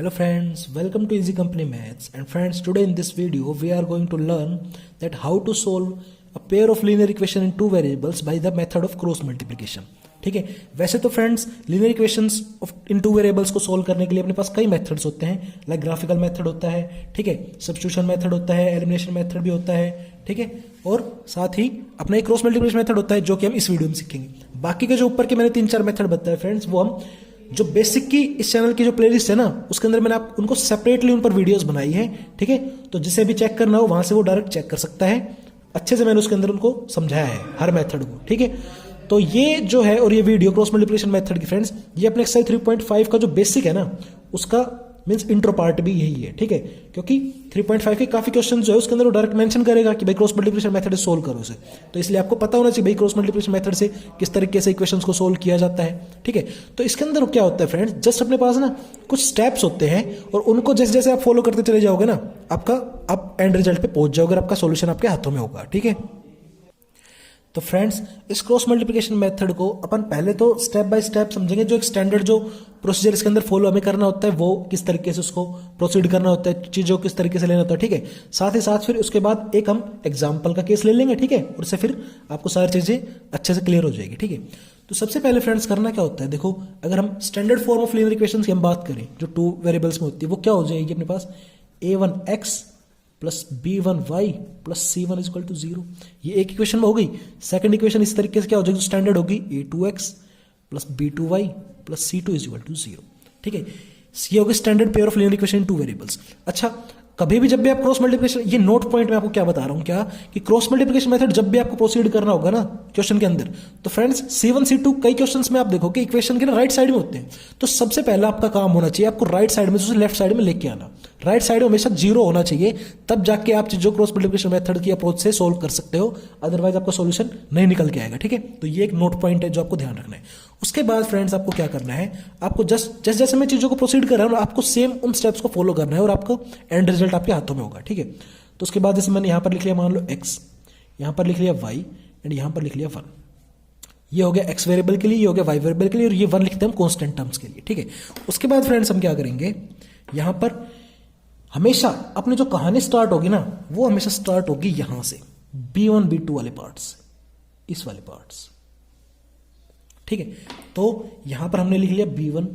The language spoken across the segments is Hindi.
Hello friends, welcome to Easy Company Maths. And friends, today in this video we are going to learn that how to solve a pair of linear equation in two variables by the method of cross multiplication. ठीक है, वैसे तो friends linear equations of in two variables को सोल्व करने के लिए अपने पास कई मेथड्स होते हैं, लाइक ग्राफिकल मेथड होता है, ठीक है, सब्स्टिट्यूशन मेथड होता है, एलिमिनेशन मेथड भी होता है, ठीक है, और साथ ही अपना एक क्रॉस मल्टीप्लिकेशन मेथड होता है जो कि हम इस वीडियो में सीखेंगे। बाकी के जो ऊपर के मैंने 3-4 मेथड बताए फ्रेंड्स, वो हम जो बेसिक की इस चैनल की जो प्लेलिस्ट है ना, उसके अंदर मैंने आप उनको सेपरेटली उन पर वीडियोस बनाई है, ठीक है, तो जिसे भी चेक करना हो वहां से वो डायरेक्ट चेक कर सकता है। अच्छे से मैंने उसके अंदर उनको समझाया है हर मेथड को, ठीक है। तो ये जो है और ये वीडियो क्रॉस मल्टीप्लिकेशन मेथड की फ्रेंड्स, ये अपने एक्सरसाइज 3.5 का जो बेसिक है ना, उसका मींस इंट्रो पार्ट भी यही है, ठीक है, क्योंकि 3.5 के काफी क्वेश्चन जो है उसके अंदर वो डायरेक्ट मेंशन करेगा कि भाई क्रॉस मल्टीप्लिकेशन मेथड से सोल्व करो उसे। तो इसलिए आपको पता होना चाहिए भाई क्रॉस मल्टीप्लिकेशन मेथड से किस तरीके से इक्वेशंस को सोल्व किया जाता है, ठीक है। तो इसके अंदर क्या होता है फ्रेंड्स, जस्ट अपने पास ना कुछ स्टेप्स होते हैं और उनको जैसे जैसे आप फॉलो करते चले जाओगे ना, आप एंड रिजल्ट पे पहुंच जाओगे और आपका सोल्यूशन आपके हाथों में होगा, ठीक है। तो फ्रेंड्स, इस क्रॉस मल्टीप्लिकेशन मेथड को अपन पहले तो स्टेप बाय स्टेप समझेंगे। जो एक स्टैंडर्ड जो प्रोसीजर इसके अंदर फॉलो हमें करना होता है, वो किस तरीके से उसको प्रोसीड करना होता है, चीजों को किस तरीके से लेना होता है, ठीक है। साथ ही साथ फिर उसके बाद एक हम एग्जाम्पल का केस ले लेंगे, ठीक है, और उससे फिर आपको सारी चीजें अच्छे से क्लियर हो जाएगी, ठीक है। तो सबसे पहले फ्रेंड्स करना क्या होता है, देखो अगर हम standard form of linear equations की हम बात करें जो टू वेरिएबल्स में होती है, वो क्या हो जाएगी अपने पास, a1x plus b1y plus c1 is equal to 0। ये एक इक्वेशन में हो गई। सेकंड इक्वेशन इस तरीके से क्या हो जाएगी, स्टैंडर्ड होगी a2x plus b2y plus c2 is equal to 0, ठीक है। ये होगी standard pair of linear equation in two variables. अच्छा, कभी भी जब भी आप क्रॉस मल्टीप्लिकेशन, ये नोट पॉइंट में आपको क्या बता रहा हूं क्या, कि क्रॉस मल्टीप्लिकेशन मेथड जब भी आपको प्रोसीड करना होगा ना क्वेश्चन के अंदर, तो फ्रेंड्स C1 C2 कई क्वेश्चंस में आप देखोगे इक्वेशन के ना राइट साइड में होते हैं। तो सबसे पहला आपका काम होना चाहिए आपको राइट साइड में से लेफ्ट साइड में लेके आना। राइट साइड में हमेशा 0 होना चाहिए, तब जाके आप चीजों क्रॉस मल्टीप्लिकेशन मेथड की अप्रोच से सोल्व कर सकते हो, अदरवाइज आपका सोल्यूशन नहीं निकल के आएगा, ठीक है। तो ये एक नोट पॉइंट है जो आपको ध्यान रखना है। उसके बाद फ्रेंड्स आपको क्या करना है, आपको जैसे जैसे मैं चीजों को प्रोसीड कर रहा हूं, आपको सेम उन स्टेप्स को फॉलो करना है और आपको एंड रिजल्ट आपके हाथों में होगा, ठीक है। तो उसके बाद जैसे मैंने यहां पर लिख लिया, मान लो x, यहां पर लिख लिया y एंड यहां पर लिख लिया 1। ये हो गया x वेरिएबल के लिए, ये हो गया y वेरिएबल के लिए, और ये 1 लिखते हैं हम कांस्टेंट टर्म्स के लिए, ठीक है। उसके बाद फ्रेंड्स हम क्या करेंगे, यहां पर हमेशा अपनी जो कहानी स्टार्ट होगी ना, वो हमेशा स्टार्ट होगी यहां से b1 b2 वाले पार्ट्स, इस वाले पार्ट्स, ठीक है। तो यहां पर हमने लिख लिया b1,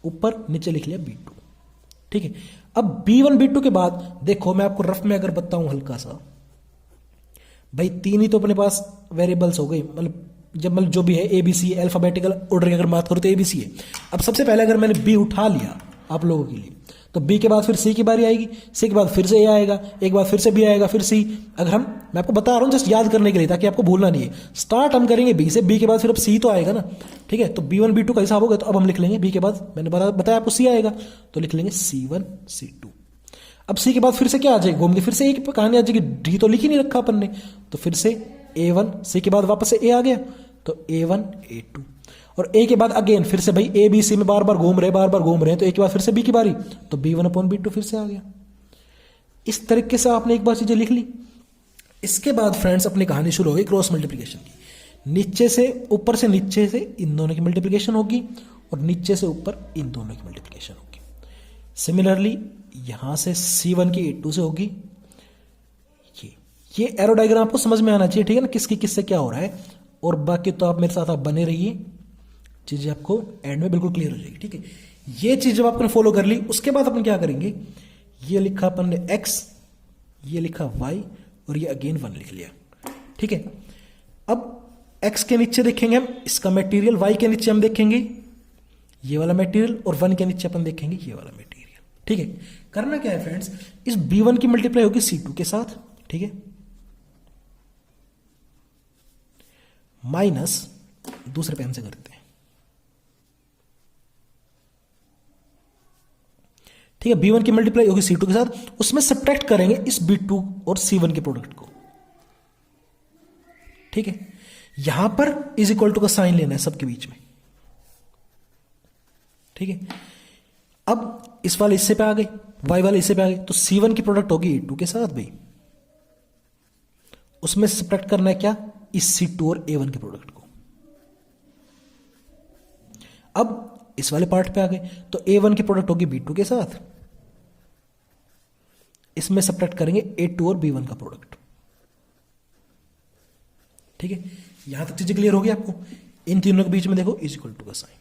ऊपर नीचे लिख लिया b2, ठीक है। अब b1 b2 के बाद देखो, मैं आपको रफ में अगर बताऊं हल्का सा, भाई 3 ही तो अपने पास वेरिएबल्स हो गई, मतलब जो भी है ABC अल्फाबेटिकल ऑर्डर की अगर बात करूं तो ABC है। अब सबसे पहले अगर मैंने B उठा लिया आप लोगों के लिए, तो B के बाद फिर C की बारी आएगी, C के बाद फिर से A आएगा, एक बार फिर से B आएगा, फिर C। अगर मैं आपको बता रहा हूं जस्ट याद करने के लिए, ताकि आपको भूलना नहीं है। स्टार्ट हम करेंगे B से, B के बाद फिर अब C तो आएगा ना, ठीक है। तो B1 B2 का हिसाब होगा, तो अब हम लिख लेंगे B के बाद, मैंने बताया आपको C आएगा, तो लिख लेंगे C1 C2। अब C के बाद फिर से क्या आ जाएगी, घूम के फिर से एक कहानी आ जाएगी, D तो लिख ही नहीं रखा अपन ने, तो फिर से A1, C के बाद वापस से A आ गया, तो A1 A2, और A के बाद अगेन फिर से भाई A B C में बार बार घूम रहे हैं, तो A के बाद फिर से B की बारी, तो B1 अपॉन B2 फिर से आ गया। इस तरीके से आपने एक बार चीजें लिख ली। इसके बाद फ्रेंड्स अपनी कहानी शुरू होगी क्रॉस मल्टीप्लिकेशन की। नीचे से ऊपर से नीचे से इन दोनों की मल्टीप्लिकेशन होगी, और नीचे से ऊपर इन दोनों की मल्टीप्लिकेशन होगी। सिमिलरली यहां से C1 की A2 से होगी। ये एरो डायग्राम आपको समझ में आना चाहिए, ठीक है ना, किसकी किससे क्या हो रहा है। और बाकी तो आप मेरे साथ आप बने रहिए, चीजें आपको एंड में बिल्कुल क्लियर हो जाएगी, ठीक है। ये चीज जब आपने फॉलो कर ली, उसके बाद अपन क्या करेंगे, ये लिखा अपन ने x, ये लिखा y, और ये अगेन 1 लिख लिया, ठीक है। अब x के नीचे देखेंगे हम इसका मटेरियल, y के नीचे हम देखेंगे ये वाला मटेरियल, और 1 के नीचे अपन देखेंगे ये वाला मटेरियल, ठीक है। करना क्या है फ्रेंड्स, इस b1 की मल्टीप्लाई होगी C2 के साथ, ठीक है, माइनस दूसरे पेन से करते हैं, ठीक है। B1 की मल्टीप्लाई होगी C2 के साथ, उसमें सब्ट्रैक्ट करेंगे इस B2 और C1 के प्रोडक्ट को, ठीक है। यहां पर इज इक्वल टू का साइन लेना है सबके बीच में, ठीक है। अब इस वाले हिस्से पे आ गए, Y वाले हिस्से पे आ गए, तो C1 की प्रोडक्ट होगी A2 के साथ भाई, उसमें सब्ट्रैक्ट करना है क्या, इस C2 और A1 के प्रोडक्ट को। अब इस वाले पार्ट पे आ गए, तो A1 की प्रोडक्ट होगी B2 के साथ, इसमें सब्ट्रैक्ट करेंगे A2 और B1 का प्रोडक्ट। ठीक है, यहां तक चीजें क्लियर होगी आपको। इन तीनों के बीच में देखो इज इक्वल टू का साइन।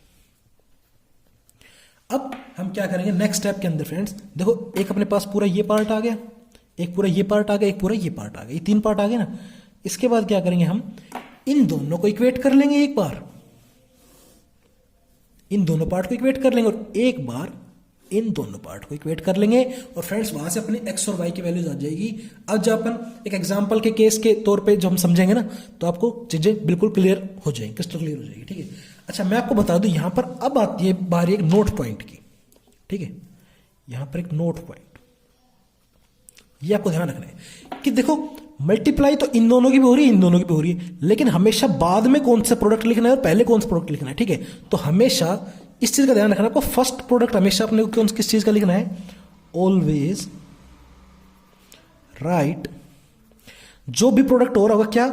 अब हम क्या करेंगे नेक्स्ट स्टेप के अंदर फ्रेंड्स, देखो एक अपने पास पूरा ये पार्ट आ गया, एक पूरा ये पार्ट आ गया, एक पूरा ये पार्ट आ गया, ये 3 पार्ट आ गए ना। इसके बाद क्या करेंगे हम इन दोनों को इक्वेट कर लेंगे, एक बार इन दोनों पार्ट को इक्वेट कर लेंगे और एक बार इन दोनों पार्ट को इक्वेट कर लेंगे, और फ्रेंड्स वहां से अपनी एक्स और वाई की वैल्यूज आ जाएगी। अब जब अपन एक एग्जांपल के केस के तौर पे जब हम समझेंगे ना, तो आपको चीजें बिल्कुल क्लियर हो जाएंगी, क्रिस्टल क्लियर हो जाएगी। ठीक है, अच्छा मैं आपको बता दूं यहां पर अब आती है बारी एक नोट पॉइंट की। ठीक है, यहां पर एक नोट पॉइंट, ये आपको ध्यान रखना है कि देखो मल्टीप्लाई तो इन दोनों की भी हो रही है, इन दोनों की भी हो रही है, लेकिन हमेशा बाद में कौन सा प्रोडक्ट लिखना है और पहले कौन सा प्रोडक्ट लिखना है। ठीक है, तो हमेशा इस चीज का ध्यान रखना, आपको फर्स्ट प्रोडक्ट हमेशा अपने को किस चीज का लिखना है, ऑलवेज राइट जो भी प्रोडक्ट हो रहा होगा क्या,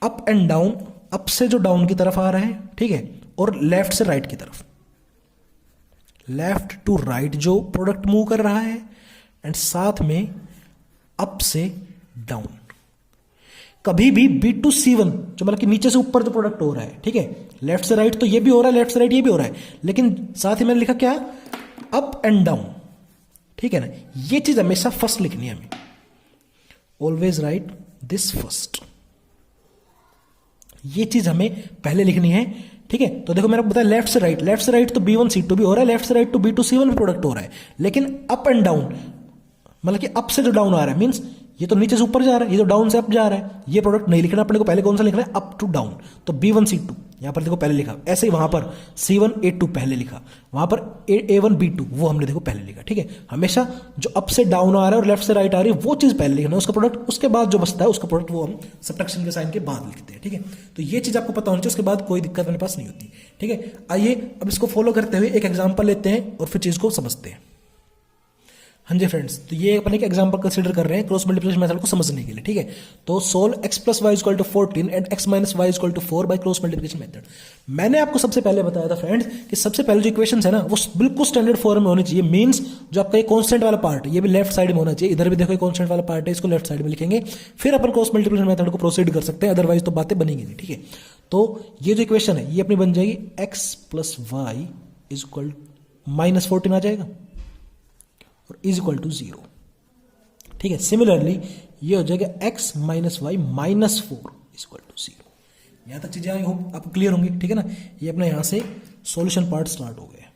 अप एंड डाउन, अप से जो डाउन की तरफ आ रहा है, ठीक है, और लेफ्ट से राइट की तरफ, लेफ्ट टू राइट जो प्रोडक्ट मूव कर रहा है, एंड साथ में अप से डाउन। कभी भी B2C1 जो मतलब कि नीचे से ऊपर जो प्रोडक्ट हो रहा है, ठीक है, लेफ्ट से राइट तो ये भी हो रहा है, लेफ्ट से राइट ये भी हो रहा है, लेकिन साथ ही मैंने लिखा क्या, अप एंड डाउन। ठीक है ना, ये चीज हमेशा फर्स्ट लिखनी है हमें, ऑलवेज राइट दिस फर्स्ट, ये चीज हमें पहले लिखनी है। ठीक है, तो देखो मैंने बताया लेफ्ट से राइट तो B1C2 भी हो रहा है, लेफ्ट से राइट तो B2C1 भी प्रोडक्ट हो रहा है, लेकिन अप एंड डाउन मतलब कि अप से जो डाउन आ रहा है, मींस ये तो नीचे से ऊपर जा रहा है, ये तो डाउन से अप जा रहा है, ये प्रोडक्ट नहीं लिखना अपने को, पहले कौन सा लिखना है, अप टू डाउन। तो B1C2 यहां पर देखो पहले लिखा, ऐसे ही वहां पर C1A2 पहले लिखा, वहां पर A1B2 वो हमने देखो पहले लिखा। ठीक है, हमेशा जो अप से डाउन आ रहा है और लेफ्ट से राइट आ रही है वो चीज पहले लिखना है, उसका प्रोडक्ट, उसके बाद जो बचता है उसका प्रोडक्ट वो हम सब्ट्रैक्शन के साइन के बाद लिखते हैं। ठीक है, तो ये चीज आपको पता होनी चाहिए, उसके बाद कोई दिक्कत मेरे पास नहीं होती। ठीक है, आइए अब इसको फॉलो करते हुए एक एग्जाम्पल लेते हैं और फिर चीज को समझते हैं। हाँ जी फ्रेंड्स, तो ये अपन एक एग्जांपल कंसीडर कर रहे हैं क्रॉस मल्टीप्लिकेशन मेथड को समझने के लिए। ठीक है, तो solve x + y = 14 and x - y = 4 by cross multiplication method. मैंने आपको सबसे पहले बताया था फ्रेंड्स कि सबसे पहले जो इक्वेशंस है ना वो बिल्कुल स्टैंडर्ड फॉर्म में होनी चाहिए, मींस जो आपका ये कांस्टेंट वाला पार्ट है ये भी लेफ्ट साइड में होना चाहिए, इधर भी देखो ये कांस्टेंट वाला पार्ट है, इसको लेफ्ट साइड में लिखेंगे, फिर अपन क्रॉस मल्टीप्लिकेशन मेथड को प्रोसीड कर सकते हैं, अदरवाइज तो बातें बनेंगी नहीं। ठीक है, तो ये जो इक्वेशन है ये अपनी बन जाएगी x + y = -14 आ जाएगा और = 0। ठीक है, सिमिलरली ये हो जाएगा x - y - 4 = 0। यहां तक चीजें आई होप आपको क्लियर होंगी। ठीक है ना, ये अपना यहां से सॉल्यूशन पार्ट स्टार्ट हो गया।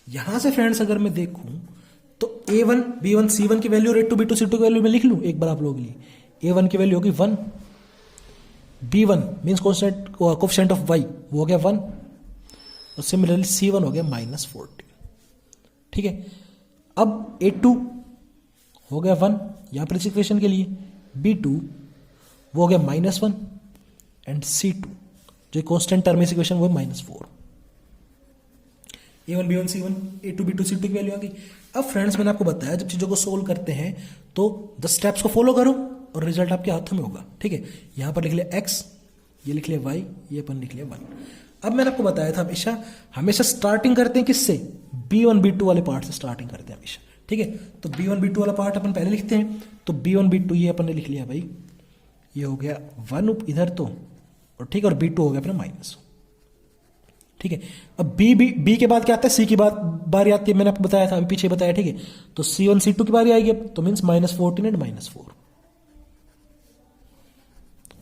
यहां से फ्रेंड्स अगर मैं देखूं तो A1 B1 C1 की वैल्यू और A2 B2 C2 की वैल्यू में लिख लूं एक बार आप लोगों के लिए। A1 की वैल्यू होगी 1, B1 means coefficient of y वो हो गया 1, और सिमिलरली C1 हो गया -14। ठीक है, अब A2 हो गया 1 यहां पर इस इक्वेशन के लिए, B2 वो हो गया -1 एंड C2 जो कांस्टेंट टर्म इस इक्वेशन वो है -4। A1 B1 C1 A2 B2 C2 की वैल्यू आ गई। अब फ्रेंड्स मैंने आपको बताया जब चीजों को सोल्व करते हैं तो 10 स्टेप्स को फॉलो करो और रिजल्ट आपके हाथों में होगा। ठीक है, यहां पर लिख लिया x, ये लिख लिया y, ये अपन लिख लिया 1। अब मैंने आपको बताया था हमेशा स्टार्टिंग करते हैं किससे, B1 B2 वाले पार्ट से स्टार्टिंग करते हैं हमेशा। ठीक है, तो B1 B2 वाला पार्ट अपन पहले लिखते हैं, तो B1 B2 ये अपन ने लिख लिया भाई, ये हो गया 1 इधर तो, और ठीक है, और B2 हो गया अपना -। ठीक है, अब B के बाद क्या आता है, C की बारी आती है, मैंने आपको बताया था अभी पीछे बताया। ठीक है, तो C1 C2 की बारी आएगी अब, तो मीन्स -14 एंड -4।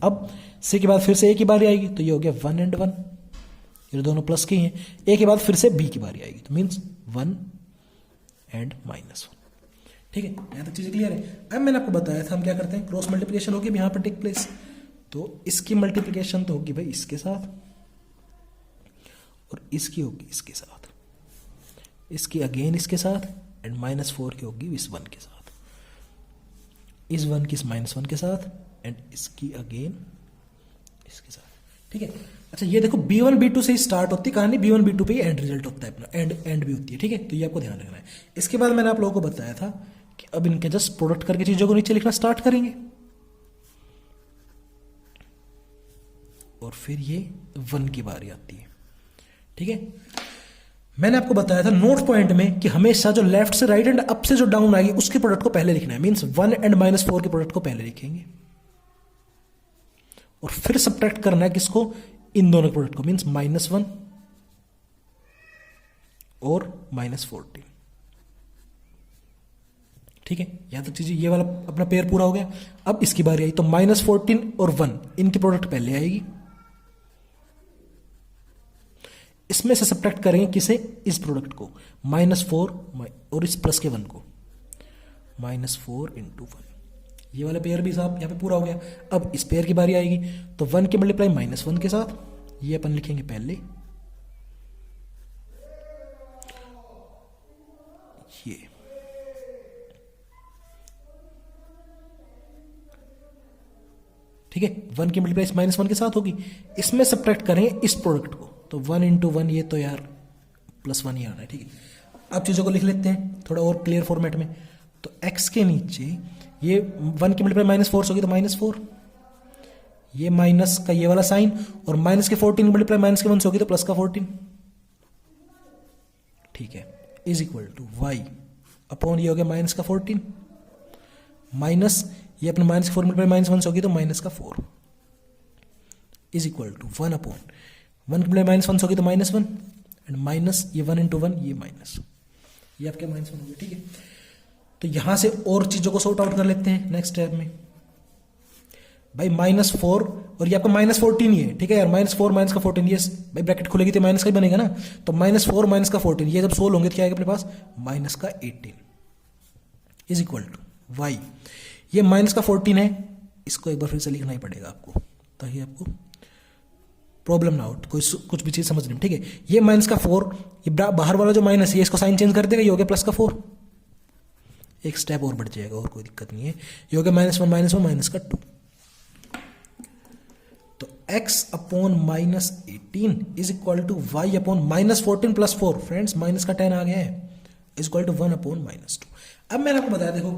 अब C के बाद फिर से A की बारी आएगी, तो ये हो गया 1 एंड 1, ये दोनों प्लस के हैं। A के बाद फिर से B की बारी आएगी, तो मीन्स 1 एंड -1। ठीक है, यहां तक चीजें क्लियर है। अब मैंने आपको बताया था हम क्या करते हैं, क्रॉस मल्टीप्लिकेशन होगी यहां पर टेक प्लेस, तो इसकी मल्टीप्लिकेशन तो होगी भाई इसके साथ, और इसकी होगी इसके साथ, इसकी अगेन इसके साथ, एंड -4 की होगी इस 1 के साथ, इस 1 की इस -1 के साथ, एंड इसकी अगेन इसके साथ। ठीक है, अच्छा ये देखो B1 B2 से ही स्टार्ट होती है कहानी, B1 B2 पे ही एंड रिजल्ट होता है अपना, एंड भी होती है। ठीक है, तो ये आपको ध्यान रखना है। इसके बाद मैंने आप लोगों को बताया था कि अब इनके जस्ट प्रोडक्ट करके चीजों को नीचे लिखना स्टार्ट करेंगे, और फिर ये 1 की बारी आती है। ठीक है, मैंने आपको बताया था नोट पॉइंट में कि हमेशा जो लेफ्ट से राइट एंड अप से जो डाउन आएगी उसके प्रोडक्ट को पहले लिखना है, मींस 1 एंड -4 के प्रोडक्ट को पहले लिखेंगे और फिर सब्ट्रैक्ट करना है किसको, इन दोनों प्रोडक्ट को, मींस -1 और -14। ठीक है, यहां तक चीजें, ये वाला अपना पेयर पूरा हो गया। अब इसकी बारी आई तो -14 और 1 इनकी प्रोडक्ट पहले आएगी, इसमें से सब्ट्रैक्ट करेंगे किसे, इस प्रोडक्ट को, -4 और इस प्लस के 1 को, -4 × 1। ये वाला पेयर भी साहब यहां पे पूरा हो गया। अब इस पेयर की बारी आएगी तो 1 के मल्टीप्लाई -1 के साथ, ये अपन लिखेंगे पहले, ये ठीक है, 1 की मल्टीप्लाई -1 के साथ होगी, इसमें सब्ट्रैक्ट करेंगे इस प्रोडक्ट को, तो 1 × 1, ये तो यार +1 ही आना है। ठीक है, अब चीजों को लिख लेते हैं थोड़ा और क्लियर फॉर्मेट में। तो x के नीचे ये 1 की मल्टीप्लाई -4 होगी तो -4, ये माइनस का ये वाला साइन, और माइनस के 14 की मल्टीप्लाई -के 1 होगी तो प्लस का 14। ठीक है, is equal to y upon ये हो गया माइनस का 14, माइनस ये अपने -4 मल्टीप्लाई -1 होगी तो -4, is equal to 1 upon 1 multiply -1 होगी तो -1 एंड माइनस ये 1 × 1, ये माइनस, ये आपके -1 हो गया। ठीक है, तो यहां से और चीजों को सॉर्ट आउट कर लेते हैं नेक्स्ट स्टेप में। भाई -4 और ये आपका -14 ही है। ठीक है यार, -4 का 14, ये भाई ब्रैकेट खुलेगी तो माइनस का ही बनेगा ना, तो -4 का 14, ये जब सोल्व होंगे तो क्या आएगा अपने पास, -18 इज इक्वल टू y। ये का 14 है, इसको एक बार फिर से लिखना ही पड़ेगा आपको ताकि आपको प्रॉब्लम ना हो, कोई कुछ भी चीज समझने में। ठीक है, ये का 4, ये बाहर वाला जो माइनस है इसको साइन चेंज कर देगा, ये हो गया प्लस का 4, एक स्टेप और बढ़ जाएगा और कोई दिक्कत नहीं है, ये हो गया -1 का 2। तो x upon -18 is equal to y upon -14 + 4, friends minus का 10 आ गया है, इज इक्वल टू 1 अपॉन -2। अब मैंने आपको बताया, देखो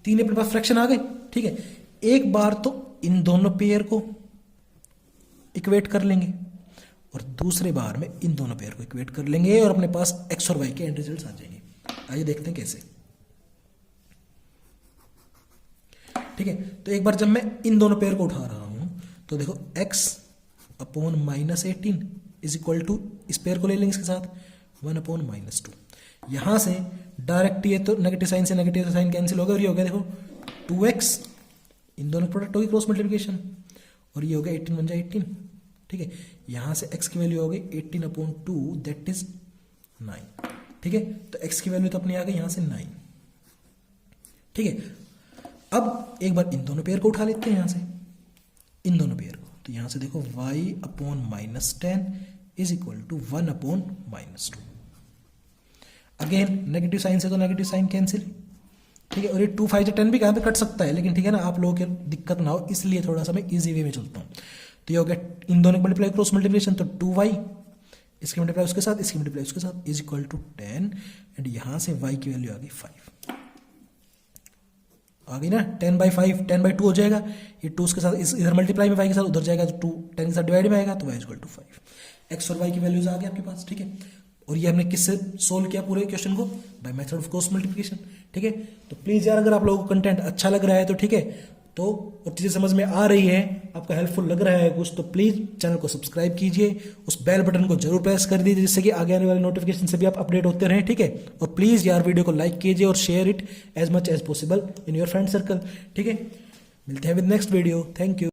तीन अपने पास फ्रैक्शन आ गए। ठीक है, एक बार तो इन दोनों पेयर को इक्वेट कर लेंगे और दूसरे बार में इन दोनों पेयर को इक्वेट कर लेंगे और अपने पास x और y के एंड रिजल्ट्स आ जाएंगे। आइए देखते हैं कैसे। ठीक है, तो एक बार जब मैं इन दोनों पेयर को उठा रहा हूं तो देखो x upon -18 is equal to, इस पेयर को ले लेंगे इसके साथ 1 अपॉन -2। यहां से डायरेक्ट ये तो नेगेटिव साइन से नेगेटिव साइन कैंसिल हो गया और ये हो गया देखो 2x, इन दोनों प्रोडक्ट होगी क्रॉस मल्टीप्लिकेशन, और ये हो गया 18 बन जाए 18। ठीक है, यहां से x की वैल्यू हो गई 18 अपॉन 2 दैट इज 9। ठीक है, तो x की वैल्यू तो अपनी आ गई यहां से 9। ठीक है, अब एक बार इन दोनों पेयर को उठा लेते हैं यहां से, इन दोनों पेयर को, तो यहां से देखो y upon -10 is equal to 1 upon -2। Again negative sign से तो नेगेटिव साइन कैंसिल। ठीक है, और ये 2 5 से 10 भी कहां पे कट सकता है, लेकिन ठीक है ना, आप लोगों की दिक्कत ना हो इसलिए थोड़ा सा मैं इजी वे में चलता हूं। तो ये हो गया इन दोनों मल्टीप्लाई क्रॉस मल्टीप्लिकेशन, तो 2y, इसके मल्टीप्लाई उसके साथ, इसकी मल्टीप्लाई उसके साथ, इज इक्वल टू 10 एंड यहां से y की वैल्यू आ गई 5, आ गई ना 10/5, 10/2 हो जाएगा। ये 2 के साथ इधर मल्टीप्लाई में y के साथ उधर जाएगा, तो 2 10 के साथ डिवाइड में आएगा, तो y इक्वल टू 5। x और y की वैल्यूज आ गई आपके पास। ठीक है, और ये हमने किससे सोल्व किया पूरे क्वेश्चन को, by method of cross multiplication. ठीक है, तो प्लीज यार अगर आप लोगों को कंटेंट अच्छा लग रहा है तो ठीक है, तो और चीजें समझ में आ रही है, आपका हेल्पफुल लग रहा है कुछ, तो प्लीज चैनल को सब्सक्राइब कीजिए, उस बेल बटन को जरूर प्रेस कर दीजिए जिससे कि आगे आने वाले नोटिफिकेशन से भी आप अपडेट होते रहें। ठीक है, और प्लीज यार वीडियो को लाइक कीजिए और share it as much as possible in your friend circle. ठीक है, मिलते हैं with next video. Thank you.